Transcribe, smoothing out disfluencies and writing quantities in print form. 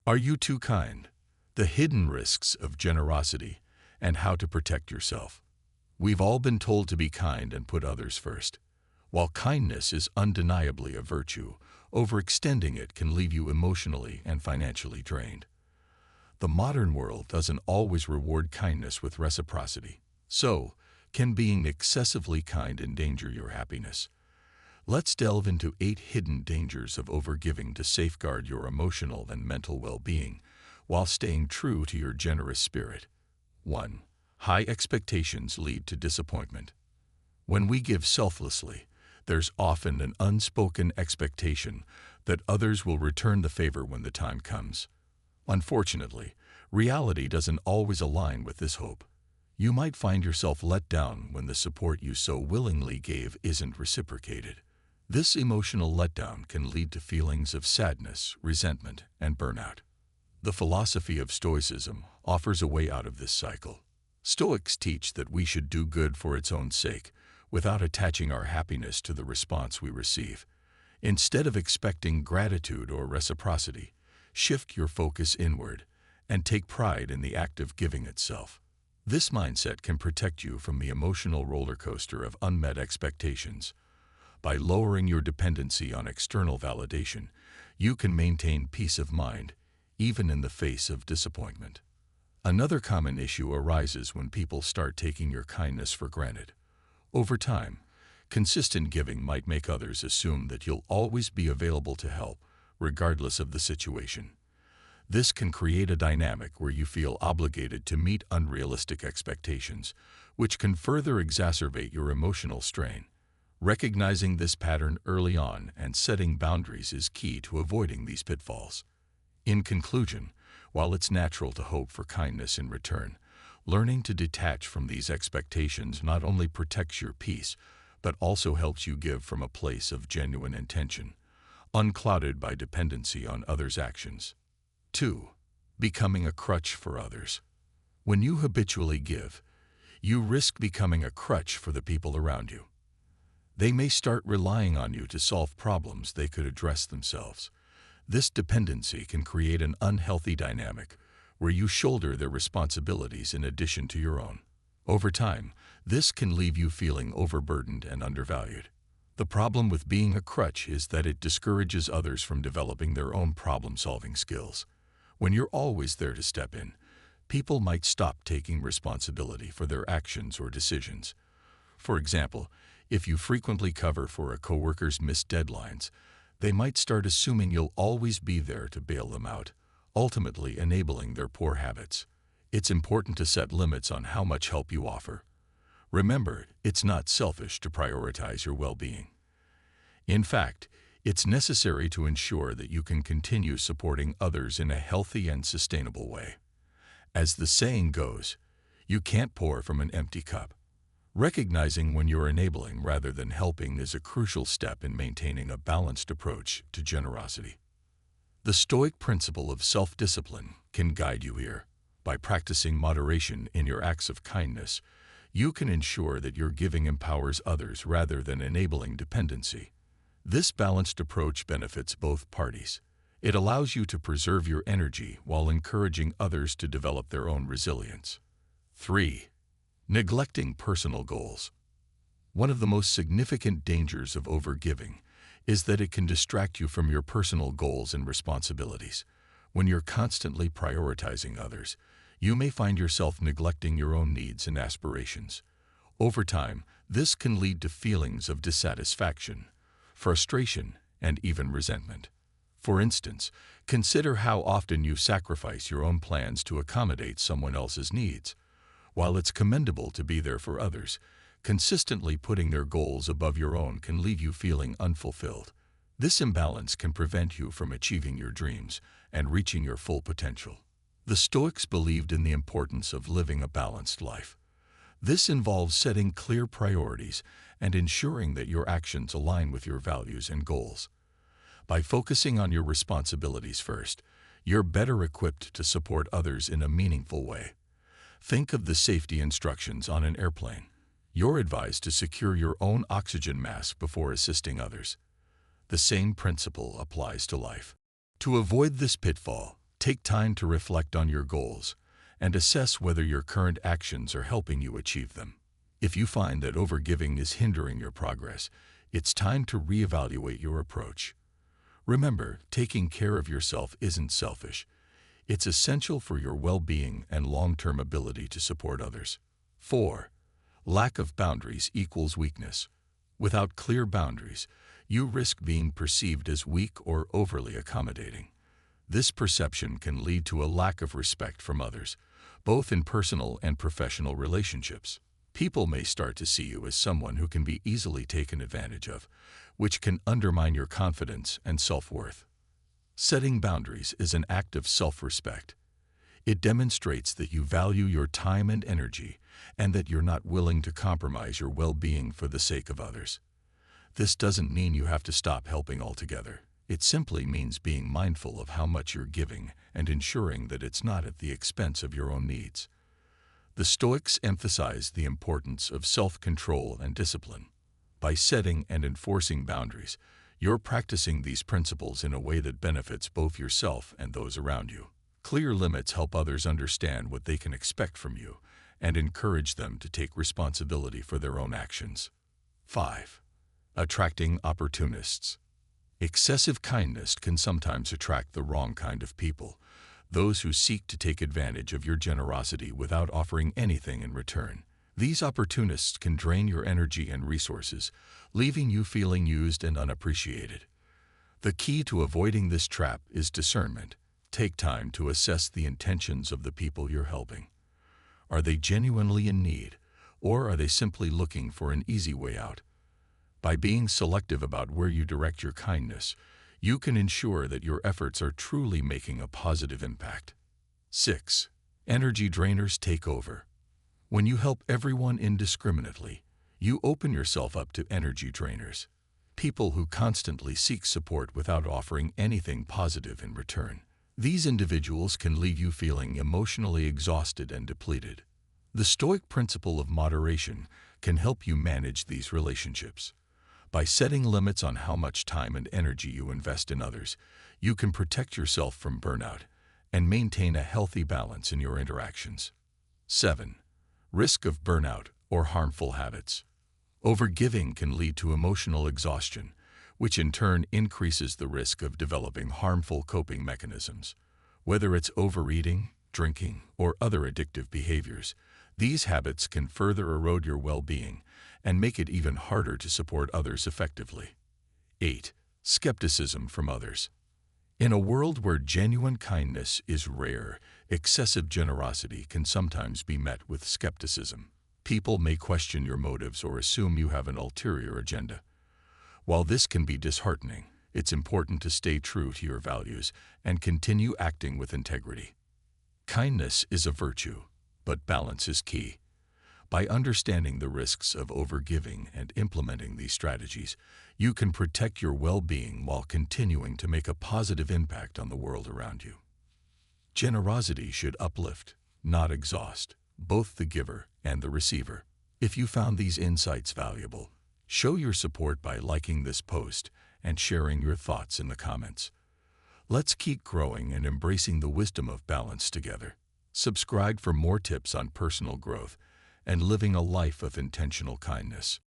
Are you too kind? The hidden risks of generosity and how to protect yourself. We've all been told to be kind and put others first. While kindness is undeniably a virtue, overextending it can leave you emotionally and financially drained. The modern world doesn't always reward kindness with reciprocity. So, can being excessively kind endanger your happiness? Let's delve into 8 hidden dangers of overgiving to safeguard your emotional and mental well-being while staying true to your generous spirit. 1. High expectations lead to disappointment. When we give selflessly, there's often an unspoken expectation that others will return the favor when the time comes. Unfortunately, reality doesn't always align with this hope. You might find yourself let down when the support you so willingly gave isn't reciprocated. This emotional letdown can lead to feelings of sadness, resentment, and burnout. The philosophy of Stoicism offers a way out of this cycle. Stoics teach that we should do good for its own sake, without attaching our happiness to the response we receive. Instead of expecting gratitude or reciprocity, shift your focus inward and take pride in the act of giving itself. This mindset can protect you from the emotional roller coaster of unmet expectations. By lowering your dependency on external validation, you can maintain peace of mind, even in the face of disappointment. Another common issue arises when people start taking your kindness for granted. Over time, consistent giving might make others assume that you'll always be available to help, regardless of the situation. This can create a dynamic where you feel obligated to meet unrealistic expectations, which can further exacerbate your emotional strain. Recognizing this pattern early on and setting boundaries is key to avoiding these pitfalls. In conclusion, while it's natural to hope for kindness in return, learning to detach from these expectations not only protects your peace, but also helps you give from a place of genuine intention, unclouded by dependency on others' actions. 2. Becoming a crutch for others. When you habitually give, you risk becoming a crutch for the people around you. They may start relying on you to solve problems they could address themselves. This dependency can create an unhealthy dynamic where you shoulder their responsibilities in addition to your own. Over time, this can leave you feeling overburdened and undervalued. The problem with being a crutch is that it discourages others from developing their own problem-solving skills. When you're always there to step in, people might stop taking responsibility for their actions or decisions. For example, if you frequently cover for a coworker's missed deadlines, they might start assuming you'll always be there to bail them out, ultimately enabling their poor habits. It's important to set limits on how much help you offer. Remember, it's not selfish to prioritize your well-being. In fact, it's necessary to ensure that you can continue supporting others in a healthy and sustainable way. As the saying goes, you can't pour from an empty cup. Recognizing when you're enabling rather than helping is a crucial step in maintaining a balanced approach to generosity. The Stoic principle of self-discipline can guide you here. By practicing moderation in your acts of kindness, you can ensure that your giving empowers others rather than enabling dependency. This balanced approach benefits both parties. It allows you to preserve your energy while encouraging others to develop their own resilience. 3. Neglecting personal goals. One of the most significant dangers of overgiving is that it can distract you from your personal goals and responsibilities. When you're constantly prioritizing others, you may find yourself neglecting your own needs and aspirations. Over time, this can lead to feelings of dissatisfaction, frustration, and even resentment. For instance, consider how often you sacrifice your own plans to accommodate someone else's needs. While it's commendable to be there for others, consistently putting their goals above your own can leave you feeling unfulfilled. This imbalance can prevent you from achieving your dreams and reaching your full potential. The Stoics believed in the importance of living a balanced life. This involves setting clear priorities and ensuring that your actions align with your values and goals. By focusing on your responsibilities first, you're better equipped to support others in a meaningful way. Think of the safety instructions on an airplane. You're advised to secure your own oxygen mask before assisting others. The same principle applies to life. To avoid this pitfall, Take time to reflect on your goals and assess whether your current actions are helping you achieve them. If you find that overgiving is hindering your progress, it's time to reevaluate your approach. Remember, taking care of yourself isn't selfish. It's essential for your well-being and long-term ability to support others. 4. Lack of boundaries equals weakness. Without clear boundaries, you risk being perceived as weak or overly accommodating. This perception can lead to a lack of respect from others, both in personal and professional relationships. People may start to see you as someone who can be easily taken advantage of, which can undermine your confidence and self-worth. Setting boundaries is an act of self-respect. It demonstrates that you value your time and energy and that you're not willing to compromise your well-being for the sake of others. This doesn't mean you have to stop helping altogether. It simply means being mindful of how much you're giving and ensuring that it's not at the expense of your own needs. The Stoics emphasize the importance of self-control and discipline. By setting and enforcing boundaries, you're practicing these principles in a way that benefits both yourself and those around you. Clear limits help others understand what they can expect from you and encourage them to take responsibility for their own actions. 5. Attracting opportunists. Excessive kindness can sometimes attract the wrong kind of people, those who seek to take advantage of your generosity without offering anything in return. These opportunists can drain your energy and resources, leaving you feeling used and unappreciated. The key to avoiding this trap is discernment. Take time to assess the intentions of the people you're helping. Are they genuinely in need, or are they simply looking for an easy way out? By being selective about where you direct your kindness, you can ensure that your efforts are truly making a positive impact. 6. Energy drainers take over. When you help everyone indiscriminately, you open yourself up to energy drainers, people who constantly seek support without offering anything positive in return. These individuals can leave you feeling emotionally exhausted and depleted. The Stoic principle of moderation can help you manage these relationships. By setting limits on how much time and energy you invest in others, you can protect yourself from burnout and maintain a healthy balance in your interactions. 7. Risk of burnout or harmful habits. Overgiving can lead to emotional exhaustion, which in turn increases the risk of developing harmful coping mechanisms. Whether it's overeating, drinking, or other addictive behaviors, these habits can further erode your well-being and make it even harder to support others effectively. 8. Skepticism from others. In a world where genuine kindness is rare, excessive generosity can sometimes be met with skepticism. People may question your motives or assume you have an ulterior agenda. While this can be disheartening, it's important to stay true to your values and continue acting with integrity. Kindness is a virtue, but balance is key. By understanding the risks of overgiving and implementing these strategies, you can protect your well-being while continuing to make a positive impact on the world around you. Generosity should uplift, not exhaust, both the giver and the receiver. If you found these insights valuable, show your support by liking this post and sharing your thoughts in the comments. Let's keep growing and embracing the wisdom of balance together. Subscribe for more tips on personal growth and living a life of intentional kindness.